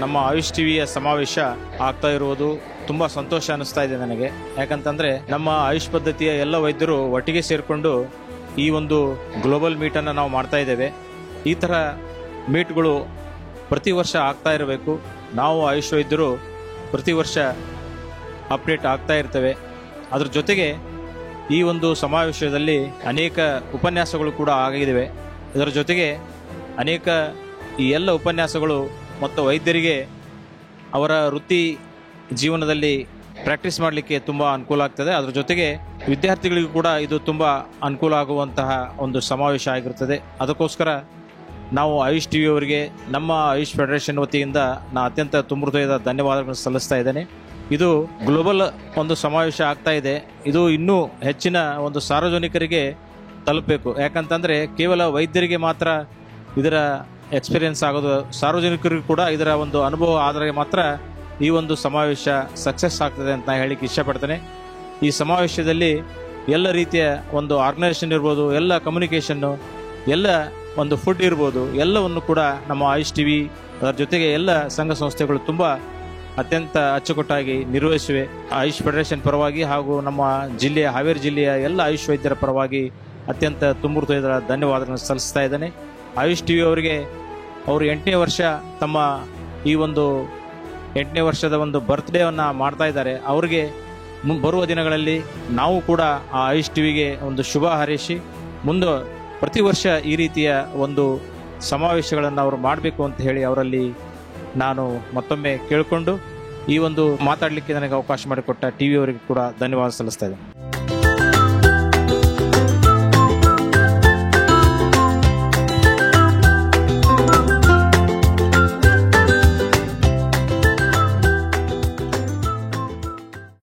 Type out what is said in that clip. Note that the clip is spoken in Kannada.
ನಮ್ಮ ಆಯುಷ್ ಟಿವಿಯ ಸಮಾವೇಶ ಆಗ್ತಾ ಇರುವುದು ತುಂಬಾ ಸಂತೋಷ ಅನಿಸ್ತಾ ಇದೆ ನನಗೆ. ಯಾಕಂತಂದ್ರೆ ನಮ್ಮ ಆಯುಷ್ ಪದ್ಧತಿಯ ಎಲ್ಲ ವೈದ್ಯರು ಒಟ್ಟಿಗೆ ಸೇರಿಕೊಂಡು ಈ ಒಂದು ಗ್ಲೋಬಲ್ ಮೀಟನ್ನು ನಾವು ಮಾಡ್ತಾ ಇದ್ದೇವೆ. ಈ ಥರ ಮೀಟ್ಗಳು ಪ್ರತಿ ವರ್ಷ ಆಗ್ತಾ ಇರಬೇಕು. ನಾವು ಆಯುಷ್ ವೈದ್ಯರು ಪ್ರತಿ ವರ್ಷ ಅಪ್ಡೇಟ್ ಆಗ್ತಾ ಇರ್ತೇವೆ. ಅದ್ರ ಜೊತೆಗೆ ಈ ಒಂದು ಸಮಾವೇಶದಲ್ಲಿ ಅನೇಕ ಉಪನ್ಯಾಸಗಳು ಕೂಡ ಆಗಿವೆ. ಇದರ ಜೊತೆಗೆ ಅನೇಕ ಈ ಎಲ್ಲ ಉಪನ್ಯಾಸಗಳು ಮತ್ತು ವೈದ್ಯರಿಗೆ ಅವರ ವೃತ್ತಿ ಜೀವನದಲ್ಲಿ ಪ್ರಾಕ್ಟೀಸ್ ಮಾಡಲಿಕ್ಕೆ ತುಂಬ ಅನುಕೂಲ ಆಗ್ತದೆ. ಅದರ ಜೊತೆಗೆ ವಿದ್ಯಾರ್ಥಿಗಳಿಗೂ ಕೂಡ ಇದು ತುಂಬ ಅನುಕೂಲ ಆಗುವಂತಹ ಒಂದು ಸಮಾವೇಶ ಆಗಿರುತ್ತದೆ. ಅದಕ್ಕೋಸ್ಕರ ನಾವು ಆಯುಷ್ ಟಿವಿ ಅವರಿಗೆ ನಮ್ಮ ಆಯುಷ್ ಫೆಡರೇಷನ್ ವತಿಯಿಂದ ನಾನು ಅತ್ಯಂತ ತುಂಬ ಹೃದಯದ ಧನ್ಯವಾದಗಳನ್ನು ಸಲ್ಲಿಸ್ತಾ ಇದ್ದೇನೆ. ಇದು ಗ್ಲೋಬಲ್ ಒಂದು ಸಮಾವೇಶ ಆಗ್ತಾ ಇದೆ. ಇದು ಇನ್ನೂ ಹೆಚ್ಚಿನ ಒಂದು ಸಾರ್ವಜನಿಕರಿಗೆ ತಲುಪಬೇಕು. ಯಾಕಂತಂದರೆ ಕೇವಲ ವೈದ್ಯರಿಗೆ ಮಾತ್ರ ಇದರ ಎಕ್ಸ್ಪೀರಿಯನ್ಸ್ ಆಗೋದು, ಸಾರ್ವಜನಿಕರಿಗೂ ಕೂಡ ಇದರ ಒಂದು ಅನುಭವ ಆದರೆ ಮಾತ್ರ ಈ ಒಂದು ಸಮಾವೇಶ ಸಕ್ಸಸ್ ಆಗ್ತದೆ ಅಂತ ನಾನು ಹೇಳಿಕ್ಕೆ ಇಷ್ಟಪಡ್ತೇನೆ. ಈ ಸಮಾವೇಶದಲ್ಲಿ ಎಲ್ಲ ರೀತಿಯ ಒಂದು ಆರ್ಗನೈಸೇಷನ್ ಇರ್ಬೋದು, ಎಲ್ಲ ಕಮ್ಯುನಿಕೇಷನ್ನು, ಎಲ್ಲ ಒಂದು ಫುಡ್ ಇರ್ಬೋದು, ಎಲ್ಲವನ್ನು ಕೂಡ ನಮ್ಮ ಆಯುಷ್ ಟಿವಿ ಅದರ ಜೊತೆಗೆ ಎಲ್ಲ ಸಂಘ ಸಂಸ್ಥೆಗಳು ತುಂಬ ಅತ್ಯಂತ ಅಚ್ಚುಕಟ್ಟಾಗಿ ನಿರ್ವಹಿಸಿವೆ. ಆಯುಷ್ ಫೆಡರೇಷನ್ ಪರವಾಗಿ ಹಾಗೂ ನಮ್ಮ ಜಿಲ್ಲೆಯ ಹಾವೇರಿ ಜಿಲ್ಲೆಯ ಎಲ್ಲ ಆಯುಷ್ ವೈದ್ಯರ ಪರವಾಗಿ ಅತ್ಯಂತ ತುಂಬ ಹೃದಯದ ಧನ್ಯವಾದಗಳನ್ನು ಸಲ್ಲಿಸ್ತಾ ಇದ್ದೇನೆ. ಆಯುಷ್ ಟಿವಿ ಅವರಿಗೆ ಅವರು 8ನೇ ವರ್ಷ ತಮ್ಮ ಈ ಒಂದು 8ನೇ ವರ್ಷದ ಒಂದು ಬರ್ತ್ಡೇವನ್ನು ಮಾಡ್ತಾ ಇದ್ದಾರೆ. ಅವರಿಗೆ ಬರುವ ದಿನಗಳಲ್ಲಿ ನಾವು ಕೂಡ ಆ ಆಯುಷ್ ಟಿವಿಗೆ ಒಂದು ಶುಭ ಹಾರೈಸಿ ಮುಂದೆ ಪ್ರತಿ ವರ್ಷ ಈ ರೀತಿಯ ಒಂದು ಸಮಾವೇಶಗಳನ್ನು ಅವರು ಮಾಡಬೇಕು ಅಂತ ಹೇಳಿ ಅವರಲ್ಲಿ ನಾನು ಮತ್ತೊಮ್ಮೆ ಕೇಳಿಕೊಂಡು ಈ ಒಂದು ಮಾತಾಡಲಿಕ್ಕೆ ನನಗೆ ಅವಕಾಶ ಮಾಡಿಕೊಟ್ಟ ಟಿವಿ ಅವರಿಗೆ ಕೂಡ ಧನ್ಯವಾದ ಸಲ್ಲಿಸ್ತಾ ಇದ್ದೇನೆ.